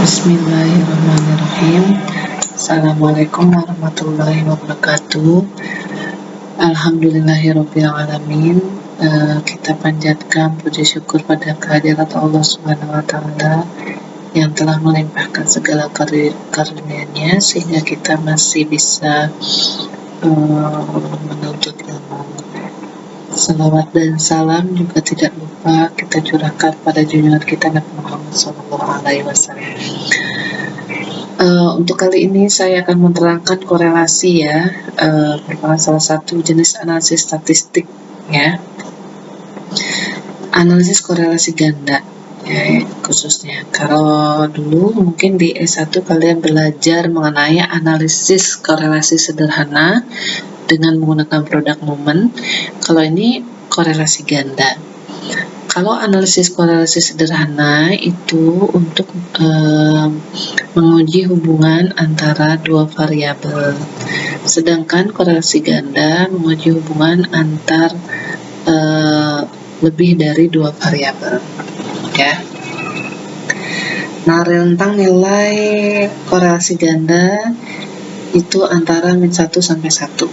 Bismillahirrahmanirrahim. Assalamualaikum warahmatullahi wabarakatuh. Alhamdulillahirrabbilalamin. Kita panjatkan puji syukur pada kehadirat Allah Subhanahu wa Ta'ala yang telah melimpahkan segala karunia-Nya sehingga kita masih bisa menuntut ilmu. Salawat dan salam juga tidak lupa kita curahkan pada junjungan kita Nabi Muhammad SAW. Untuk kali ini saya akan menerangkan korelasi ya, merupakan salah satu jenis analisis statistik ya, analisis korelasi ganda ya, khususnya. Kalau dulu mungkin di S1 kalian belajar mengenai analisis korelasi sederhana dengan menggunakan produk momen. Kalau ini korelasi ganda. Kalau analisis korelasi sederhana itu untuk menguji hubungan antara dua variabel, sedangkan korelasi ganda menguji hubungan antar lebih dari dua variabel ya. Nah, rentang nilai korelasi ganda itu antara -1 sampai 1.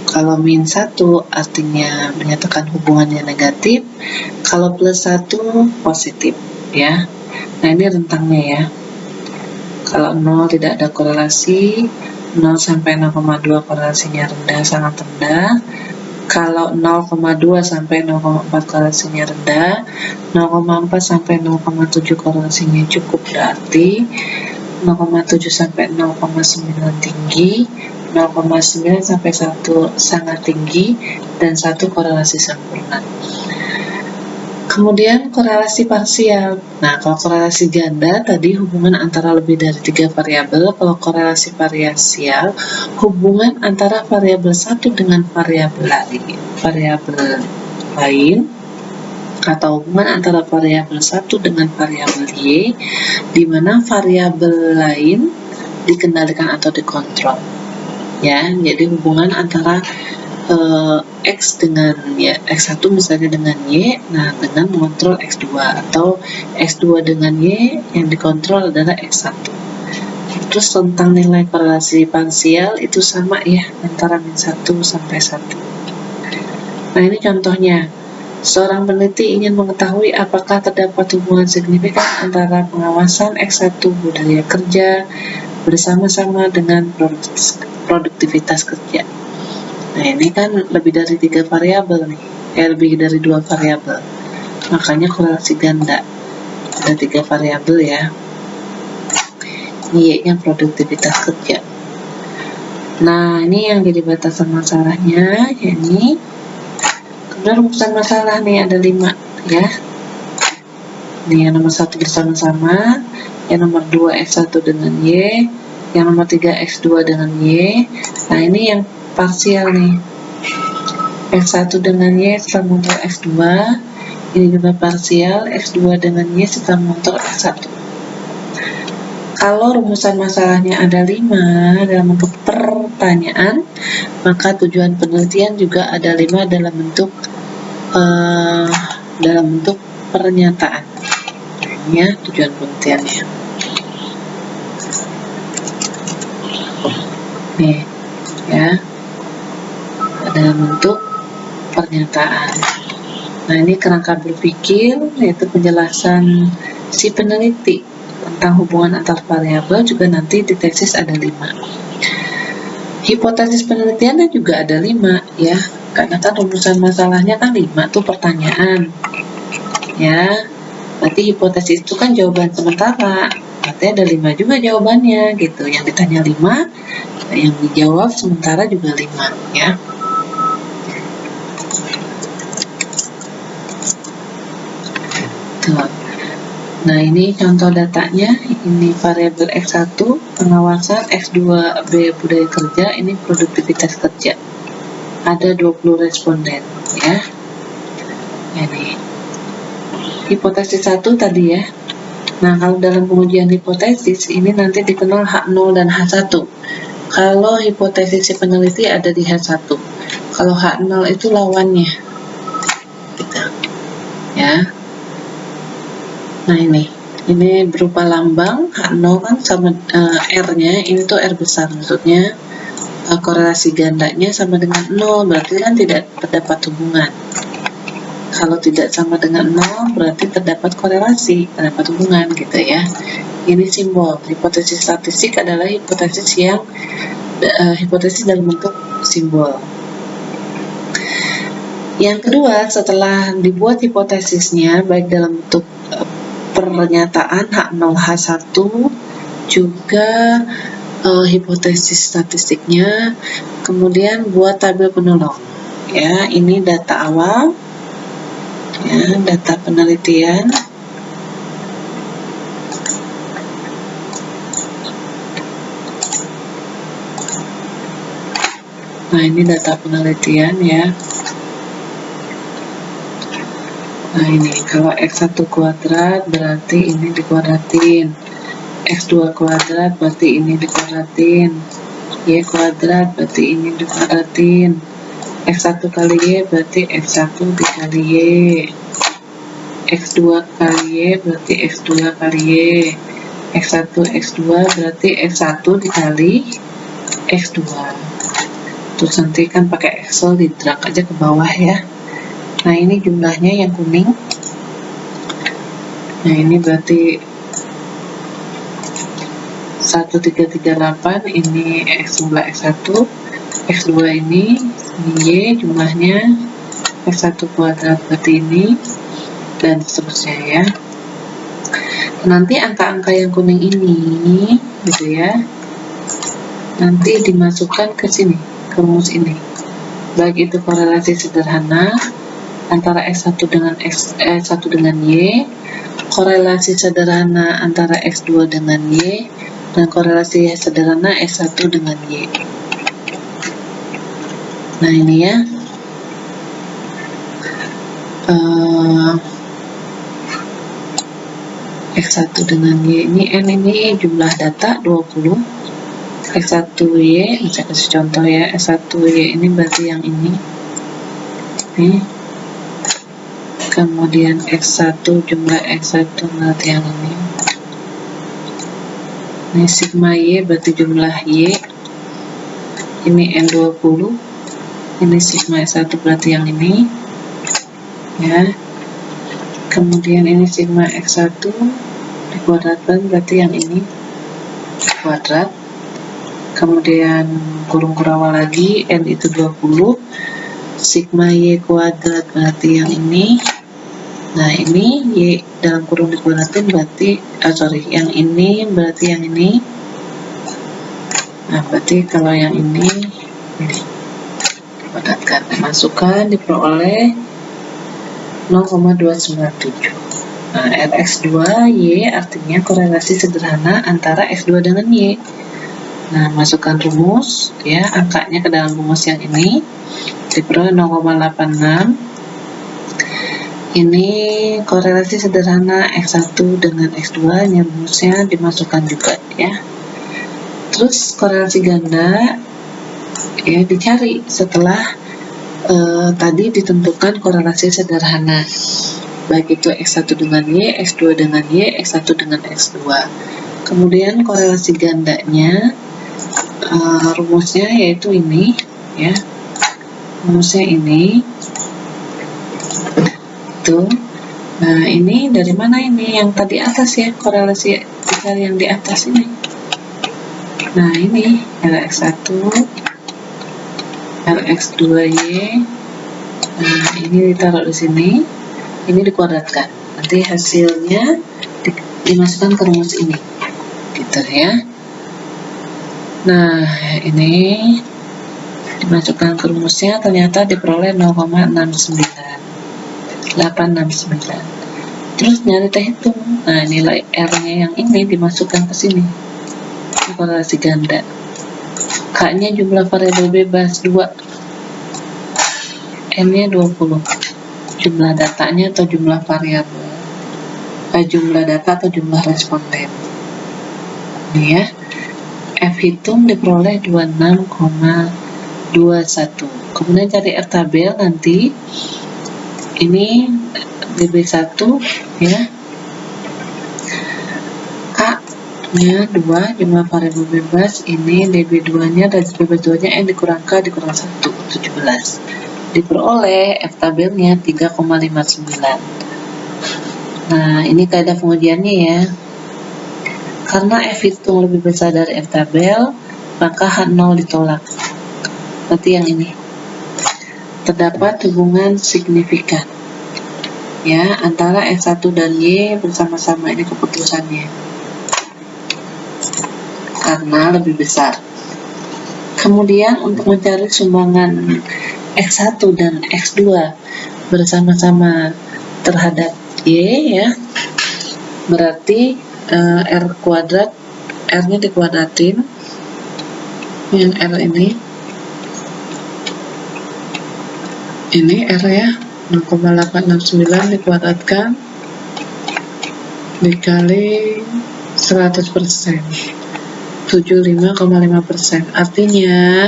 Kalau -1 artinya menyatakan hubungannya negatif, kalau +1 positif ya. Nah, ini rentangnya ya. Kalau 0 tidak ada korelasi, 0 sampai 0,2 korelasinya rendah, sangat rendah. Kalau 0,2 sampai 0,4 korelasinya rendah, 0,4 sampai 0,7 korelasinya cukup berarti, 0,7 sampai 0,9 tinggi, 0,9 sampai 1 sangat tinggi, dan 1 korelasi sempurna. Kemudian korelasi parsial. Nah, kalau korelasi ganda tadi hubungan antara lebih dari 3 variabel. Kalau korelasi parsial hubungan antara variabel satu dengan variabel lain, atau hubungan antara variabel satu dengan variabel Y, di mana variabel lain dikendalikan atau dikontrol. Ya, jadi hubungan antara X dengan ya, X1 misalnya dengan Y, nah dengan mengontrol X2, atau X2 dengan Y yang dikontrol adalah X1. Terus tentang nilai korelasi parsial itu sama ya, antara -1 sampai 1. Nah, ini contohnya. Seorang peneliti ingin mengetahui apakah terdapat hubungan signifikan antara pengawasan X1 budaya kerja bersama-sama dengan produktivitas kerja. Nah, ini kan lebih dari 3 variabel nih, lebih dari 2 variabel. Makanya korelasi ganda. Ada 3 variabel ya. Y-nya produktivitas kerja. Nah, ini yang jadi batasan masalahnya, yakni kemudian rumusan masalah nih ada 5 ya. Ini yang nomor 1 bersama-sama, yang nomor 2 X1 dengan Y, yang nomor 3 X2 dengan Y. Nah, ini yang parsial nih, X1 dengan Y setelah mengontrol X2, ini juga parsial, X2 dengan Y setelah mengontrol X1. Kalau rumusan masalahnya ada 5 dalam bentuk pertanyaan, maka tujuan penelitian juga ada 5 dalam bentuk pernyataan. Ini ya tujuan penelitiannya. Nih ya, dalam bentuk pernyataan. Nah, ini kerangka berpikir, yaitu penjelasan si peneliti tentang hubungan antar variabel, juga nanti di tesis ada 5. Hipotesis penelitiannya juga ada 5 ya, karena kan rumusan masalahnya kan 5 tuh pertanyaan ya. Berarti hipotesis itu kan jawaban sementara, berarti ada 5 juga jawabannya gitu. Yang ditanya 5, yang dijawab sementara juga 5 ya. Tuh. Nah, ini contoh datanya. Ini variabel X1 pengawasan, X2B budaya kerja, ini produktivitas kerja. Ada 20 responden ya. Ini hipotesis 1 tadi ya. Nah, kalau dalam pengujian hipotesis ini nanti dikenal H0 dan H1. Kalau hipotesis si peneliti ada di H1, kalau H0 itu lawannya gitu ya. Nah, ini Ini berupa lambang H0 kan sama R-nya, ini tuh R besar, maksudnya korelasi gandanya sama dengan 0, berarti kan tidak terdapat hubungan. Kalau tidak sama dengan 0 berarti terdapat korelasi, terdapat hubungan gitu ya. Ini simbol. Hipotesis statistik adalah hipotesis yang hipotesis dalam bentuk simbol. Yang kedua, setelah dibuat hipotesisnya baik dalam bentuk pernyataan H0 H1 juga hipotesis statistiknya, kemudian buat tabel penolong ya. Ini data awal ya, data penelitian, nah ini data penelitian ya. Nah ini kalau X1 kuadrat berarti ini dikuadratin, X2 kuadrat berarti ini dikuadratin, Y kuadrat berarti ini dikuadratin, X1 kali Y berarti X1 dikali Y, X2 kali Y berarti X2 kali Y, X1 X2 berarti X1 dikali X2. Terus nanti kan pakai Excel di drag aja ke bawah ya. Nah ini jumlahnya yang kuning. Nah ini berarti 1338, ini X jumlah X1, X2 ini Y jumlahnya, X1 kuadrat berarti ini, dan seterusnya ya. Nanti angka-angka yang kuning ini gitu ya, nanti dimasukkan ke sini, ke rumus ini. Baik itu korelasi sederhana antara X1 dengan X1 dengan Y, korelasi sederhana antara X2 dengan Y, dan korelasi sederhana X1 dengan Y. Nah ini ya, X1 dengan Y ini, N ini jumlah data 20, X1Y, saya kasih contoh ya, X1Y ini berarti yang ini nih. Kemudian X1 jumlah X1 berarti yang ini. Ini sigma Y berarti jumlah Y. Ini N20. Ini sigma S1 berarti yang ini. Ya. Kemudian ini sigma X1 dikuadratkan berarti yang ini kuadrat. Kemudian kurung kurawal lagi, N itu 20. Sigma Y kuadrat berarti yang ini. Nah ini Y dalam kurung dikuadratin berarti yang ini berarti yang ini. Nah berarti kalau yang ini dikuadratkan, masukkan, diperoleh 0,297. Nah Rx2Y artinya korelasi sederhana antara X2 dengan Y. Nah masukkan rumus ya, angkanya ke dalam rumus yang ini, diperoleh 0,86. Ini korelasi sederhana X1 dengan X2, rumusnya dimasukkan juga ya. Terus korelasi ganda ya dicari setelah tadi ditentukan korelasi sederhana, baik itu X1 dengan Y, X2 dengan Y, X1 dengan X2. Kemudian korelasi gandanya rumusnya yaitu ini ya, rumusnya ini tuh. Nah ini dari mana ini yang tadi atas ya, korelasi dicari yang di atas ini. Nah ini Rx1 Rx2Y, nah ini ditaruh di sini, ini dikuadratkan, nanti hasilnya dimasukkan ke rumus ini gitu ya. Nah ini dimasukkan ke rumusnya, ternyata diperoleh 0,869. Terus nyari teh hitung. Nah nilai R-nya yang ini dimasukkan ke sini, korelasi ganda. K-nya jumlah variabel bebas 2, N-nya 20, jumlah datanya atau jumlah variabel, jumlah data atau jumlah responden. Ini ya, F hitung diperoleh 26,21. Kemudian cari R tabel nanti. Ini DB1 ya. nya 2, jumlah variabel bebas ini DB2 nya dan bebas 2 nya N dikurang 1, 17. Diperoleh F tabelnya 3,59. Nah, ini kaidah pengujiannya ya. Karena F hitung lebih besar dari F tabel, maka H0 ditolak. Berarti yang ini. Terdapat hubungan signifikan ya antara X1 dan Y bersama-sama, ini keputusannya. Karena lebih besar. Kemudian untuk mencari sumbangan X1 dan X2 bersama-sama terhadap Y ya, berarti R kuadrat, R nya dikuadratin, yang R ini R ya, 0,869 dikuadratkan dikali 100%, 75,5%. Artinya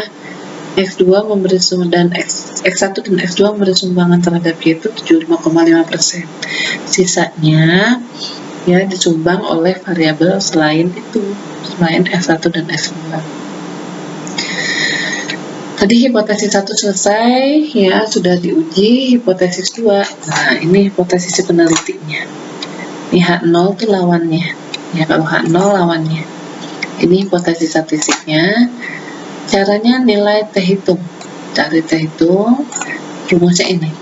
X2 memberi dan X1 dan X2 memberi sumbangan terhadap Y itu 75,5%. Sisanya ya disumbang oleh variabel selain itu, selain X1 dan X2. Tadi hipotesis 1 selesai ya, sudah diuji. Hipotesis 2, nah ini hipotesis penelitinya. Ini H0 itu lawannya ya, kalau H0 lawannya. Ini hipotesis statistiknya. Caranya nilai T hitung, cari T hitung, rumusnya ini.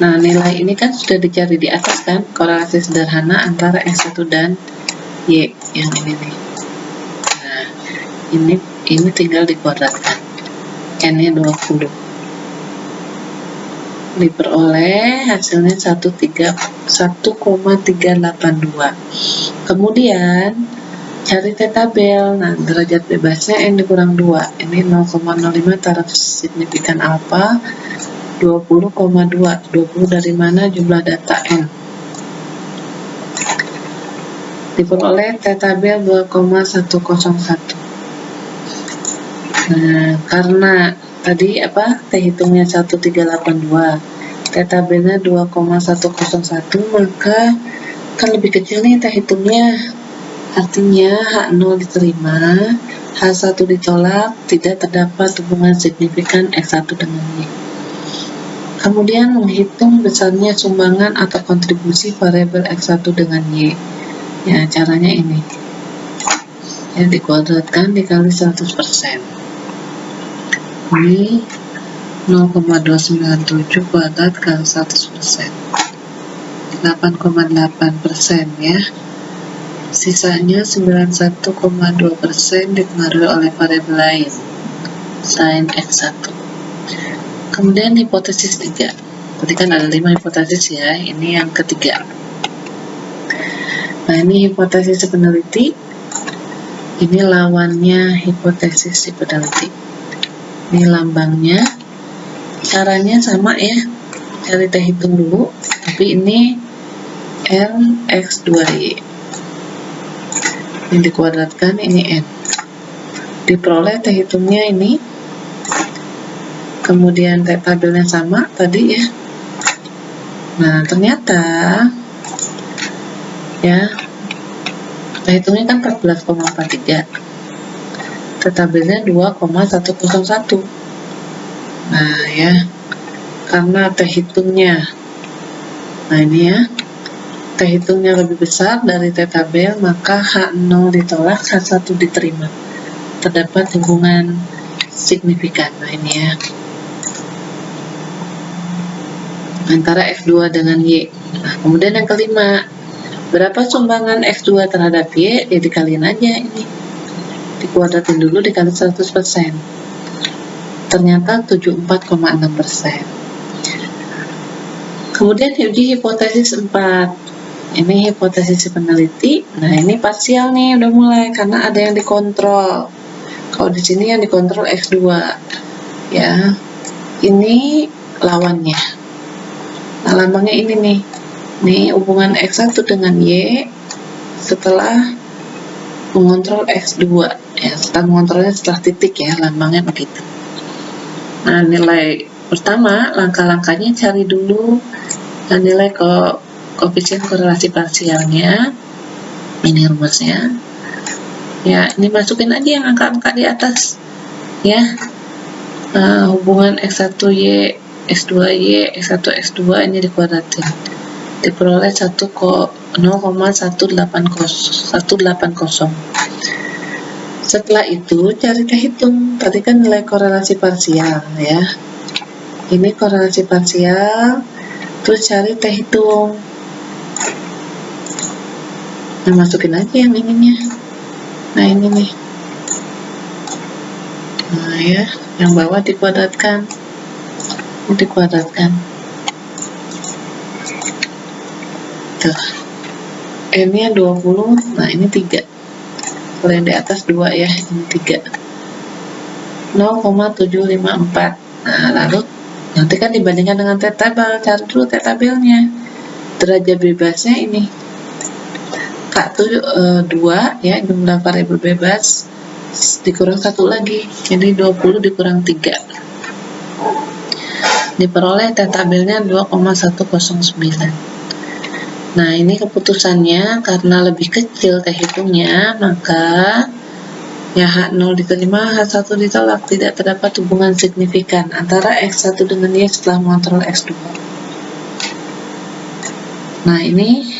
Nah, nilai ini kan sudah dicari di atas kan, korelasi sederhana antara X1 dan Y, yang ini nih. Nah, ini tinggal dikuadratkan. N-nya 20. Diperoleh hasilnya 1,382. Kemudian cari T tabel. Nah, derajat bebasnya N dikurang 2. Ini 0,05 taraf signifikan alfa, 20,2. 20 dari mana? Jumlah data N. Diperoleh T tabel 2,101. Nah, karena tadi T hitungnya 1382, T tabelnya 2,101, maka kan lebih kecil nih T hitungnya. Artinya H0 diterima, H1 ditolak, tidak terdapat hubungan signifikan X1 dengan Y. Kemudian menghitung besarnya sumbangan atau kontribusi variabel X1 dengan Y. Ya, caranya ini. Ya, dikuadratkan dikali 100%. Ini 0,297 kuadrat kali 100%. 8,8% ya. Sisanya 91,2% dipengaruhi oleh variabel lain selain X1. Kemudian hipotesis 3. Tadi kan ada 5 hipotesis ya, ini yang ketiga. Nah, ini hipotesis peneliti. Ini lawannya hipotesis si peneliti. Ini lambangnya. Caranya sama ya. Cari T hitung dulu, tapi ini N X2Y. Ini dikuadratkan, ini N. Diperoleh T hitungnya ini. Kemudian T tabelnya sama tadi ya. Nah, ternyata ya T hitungnya kan 14,43. T tabelnya 2,101. Nah ya, karena T hitungnya, nah ini ya, T hitungnya lebih besar dari T tabel, maka H0 ditolak, H1 diterima. Terdapat hubungan signifikan. Nah ini ya, antara X2 dengan Y. Nah, kemudian yang kelima, berapa sumbangan X2 terhadap Y? Ya dikaliin aja ini. Dikuadratin dulu dikali 100%. Ternyata 74,6%. Kemudian uji hipotesis 4. Ini hipotesis peneliti. Nah, ini parsial nih, udah mulai karena ada yang dikontrol. Kalau di sini yang dikontrol X2. Ya. Ini lawannya. Nah, lambangnya ini nih. Nih hubungan X1 dengan Y setelah mengontrol X2. Ya, setelah mengontrolnya setelah titik ya, lambangnya begitu. Nah, nilai pertama, langkah-langkahnya cari dulu nilai koefisien korelasi parsialnya. Ini rumusnya. Ya, ini masukin aja yang angka-angka di atas. Ya, hubungan X1Y, X2Y, X1, X2 ini dikuadratin. Diperoleh 0,180. Setelah itu cari T hitung. Tadi kan nilai korelasi parsial ya. Ini korelasi parsial, terus cari T hitung. Nah, masukin aja yang ininya. Nah, ini nih. Nah, ya, yang bawah dikuadratkan. Dikuadratkan. Tuh. N-nya 20, nah ini 3. Kalau yang di atas 2 ya, ini 3. 0,754. Nah, lalu nanti kan dibandingkan dengan T tabel, cari dulu T tabelnya. Derajat bebasnya ini K2 ya, jumlah variabel bebas dikurang 1 lagi, jadi 20 dikurang 3. Diperoleh T tabelnya 2,109. Nah, ini keputusannya karena lebih kecil T hitungnya, maka ya H0 diterima, H1 ditolak. Tidak terdapat hubungan signifikan antara X1 dengan Y setelah mengontrol X2. Nah, ini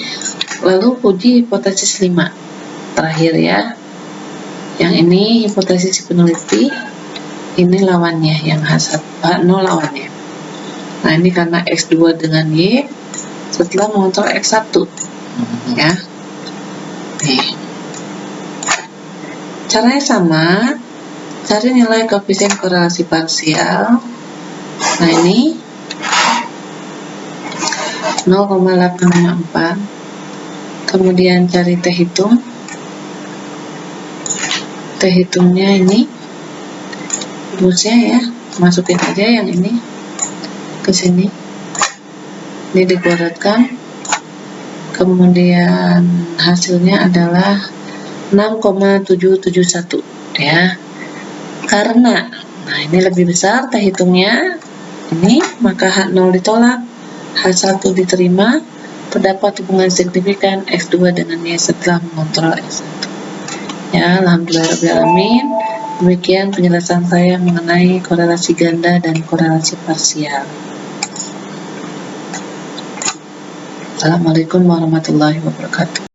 lalu uji hipotesis 5 terakhir ya. Yang ini hipotesis peneliti, ini lawannya, yang H0 lawannya. Nah, ini karena X2 dengan Y setelah mengontrol X1 ya. Nih, caranya sama, cari nilai koefisien korelasi parsial. Nah, ini 0,854. Kemudian cari T hitung. T hitungnya ini rumusnya ya, masukin aja yang ini ke sini. Ini dikuadratkan, kemudian hasilnya adalah 6,771 ya. Karena nah ini lebih besar T hitungnya ini, maka H0 ditolak, H1 diterima. Terdapat hubungan signifikan X2 dengan Y setelah mengontrol X1 ya. Alhamdulillahirrahmanirrahim. Demikian penjelasan saya mengenai korelasi ganda dan korelasi parsial. Assalamualaikum warahmatullahi wabarakatuh.